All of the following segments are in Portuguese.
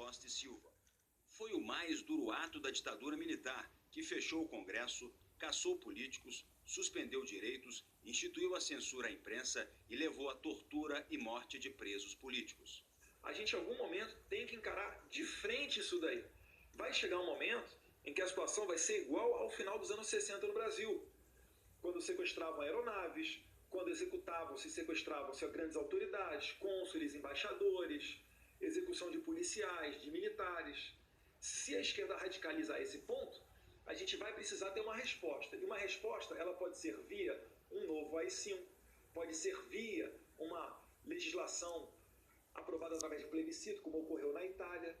Costa e Silva. Foi o mais duro ato da ditadura militar, que fechou o Congresso, caçou políticos, suspendeu direitos, instituiu a censura à imprensa e levou à tortura e morte de presos políticos. A gente, em algum momento, tem que encarar de frente isso daí. Vai chegar um momento em que a situação vai ser igual ao final dos anos 60 no Brasil, quando sequestravam aeronaves, quando sequestravam-se grandes autoridades, cônsules, embaixadores, execução de policiais, de militares. Se a esquerda radicalizar esse ponto, a gente vai precisar ter uma resposta. E uma resposta, ela pode ser via um novo AI-5, pode ser via uma legislação aprovada através de plebiscito, como ocorreu na Itália.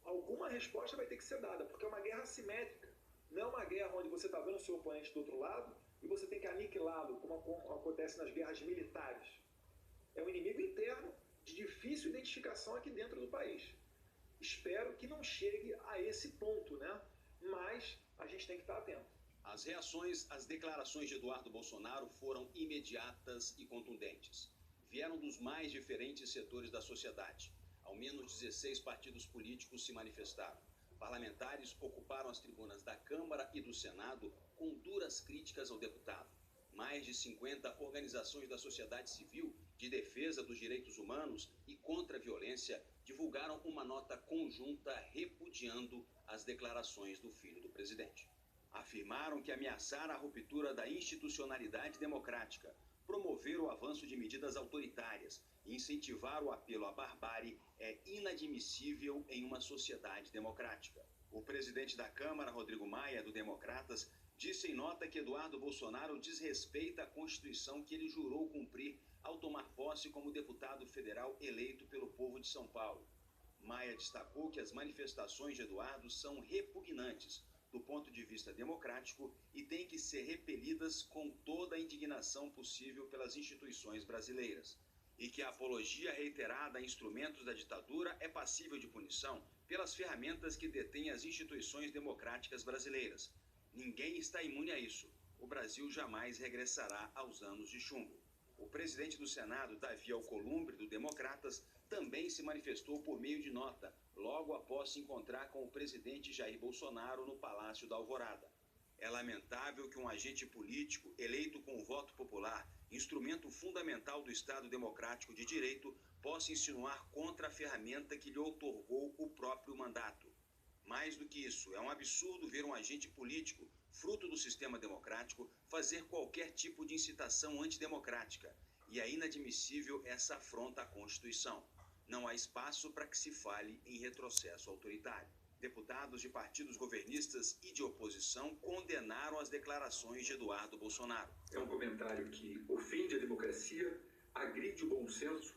Alguma resposta vai ter que ser dada, porque é uma guerra assimétrica. Não é uma guerra onde você está vendo o seu oponente do outro lado e você tem que aniquilá-lo, como acontece nas guerras militares. É um inimigo interno de difícil identificação aqui dentro do país. Espero que não chegue a esse ponto, né? Mas a gente tem que estar atento. As reações às declarações de Eduardo Bolsonaro foram imediatas e contundentes. Vieram dos mais diferentes setores da sociedade. Ao menos 16 partidos políticos se manifestaram. Parlamentares ocuparam as tribunas da Câmara e do Senado com duras críticas ao deputado. Mais de 50 organizações da sociedade civil de defesa dos direitos humanos e contra a violência divulgaram uma nota conjunta repudiando as declarações do filho do presidente. Afirmaram que ameaçar a ruptura da institucionalidade democrática, promover o avanço de medidas autoritárias e incentivar o apelo à barbárie é inadmissível em uma sociedade democrática. O presidente da Câmara, Rodrigo Maia, do Democratas, disse em nota que Eduardo Bolsonaro desrespeita a Constituição que ele jurou cumprir ao tomar posse como deputado federal eleito pelo povo de São Paulo. Maia destacou que as manifestações de Eduardo são repugnantes do ponto de vista democrático e têm que ser repelidas com toda a indignação possível pelas instituições brasileiras. E que a apologia reiterada a instrumentos da ditadura é passível de punição pelas ferramentas que detêm as instituições democráticas brasileiras. Ninguém está imune a isso. O Brasil jamais regressará aos anos de chumbo. O presidente do Senado, Davi Alcolumbre, do Democratas, também se manifestou por meio de nota, logo após se encontrar com o presidente Jair Bolsonaro no Palácio da Alvorada. É lamentável que um agente político eleito com o voto popular, instrumento fundamental do Estado Democrático de Direito, possa insinuar contra a ferramenta que lhe outorgou o próprio mandato. Mais do que isso, é um absurdo ver um agente político, fruto do sistema democrático, fazer qualquer tipo de incitação antidemocrática. E é inadmissível essa afronta à Constituição. Não há espaço para que se fale em retrocesso autoritário. Deputados de partidos governistas e de oposição condenaram as declarações de Eduardo Bolsonaro. É um comentário que ofende a democracia, agride o bom senso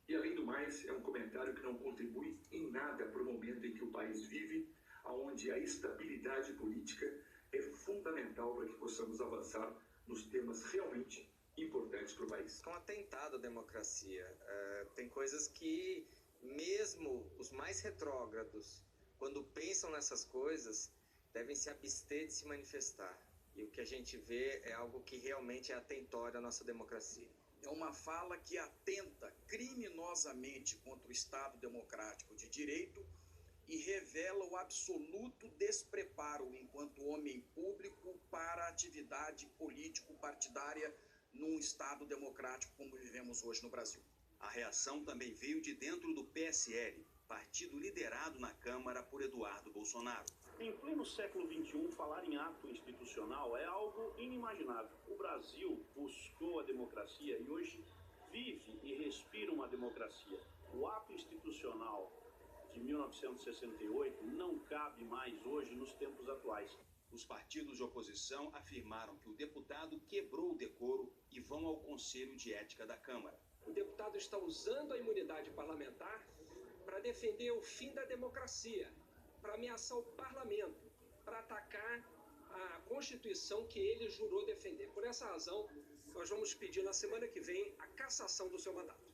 e, além do mais, é um comentário que não contribui em nada para o momento em que o país vive, onde a estabilidade política é fundamental para que possamos avançar nos temas realmente importantes para o país. É um atentado à democracia. Tem coisas que, mesmo os mais retrógrados, quando pensam nessas coisas, devem se abster de se manifestar. E o que a gente vê é algo que realmente é atentório à nossa democracia. É uma fala que atenta criminosamente contra o Estado democrático de direito e revela o absoluto despreparo enquanto homem público para a atividade político-partidária num Estado democrático como vivemos hoje no Brasil. A reação também veio de dentro do PSL, partido liderado na Câmara por Eduardo Bolsonaro. Em pleno século XXI, falar em ato institucional é algo inimaginável. O Brasil buscou a democracia e hoje vive e respira uma democracia. O ato institucional de 1968 não cabe mais hoje nos tempos atuais. Os partidos de oposição afirmaram que o deputado quebrou o decoro e vão ao Conselho de Ética da Câmara. O deputado está usando a imunidade parlamentar para defender o fim da democracia, para ameaçar o parlamento, para atacar a Constituição que ele jurou defender. Por essa razão, nós vamos pedir na semana que vem a cassação do seu mandato.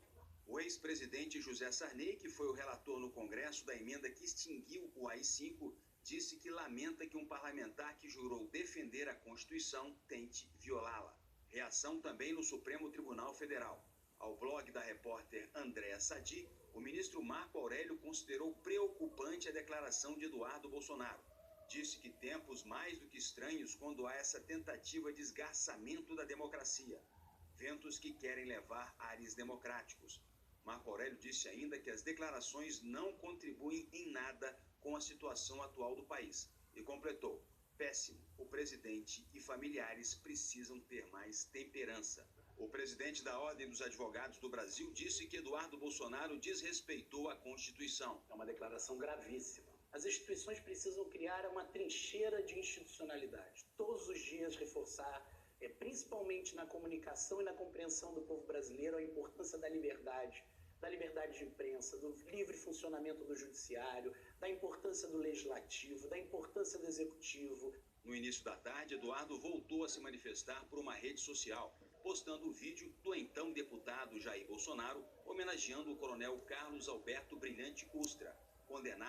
O ex-presidente José Sarney, que foi o relator no Congresso da emenda que extinguiu o AI-5, disse que lamenta que um parlamentar que jurou defender a Constituição tente violá-la. Reação também no Supremo Tribunal Federal. Ao blog da repórter Andréa Sadi, O ministro Marco Aurélio considerou preocupante a declaração de Eduardo Bolsonaro. Disse que tempos mais do que estranhos quando há essa tentativa de esgarçamento da democracia. Ventos que querem levar ares democráticos. Marco Aurélio disse ainda que as declarações não contribuem em nada com a situação atual do país. E completou: péssimo, o presidente e familiares precisam ter mais temperança. O presidente da Ordem dos Advogados do Brasil disse que Eduardo Bolsonaro desrespeitou a Constituição. É uma declaração gravíssima. As instituições precisam criar uma trincheira de institucionalidade. Todos os dias reforçar, principalmente na comunicação e na compreensão do povo brasileiro, a importância da liberdade de imprensa, do livre funcionamento do judiciário, da importância do legislativo, da importância do executivo. No início da tarde, Eduardo voltou a se manifestar por uma rede social, postando o vídeo do então deputado Jair Bolsonaro homenageando o coronel Carlos Alberto Brilhante Ustra, condenado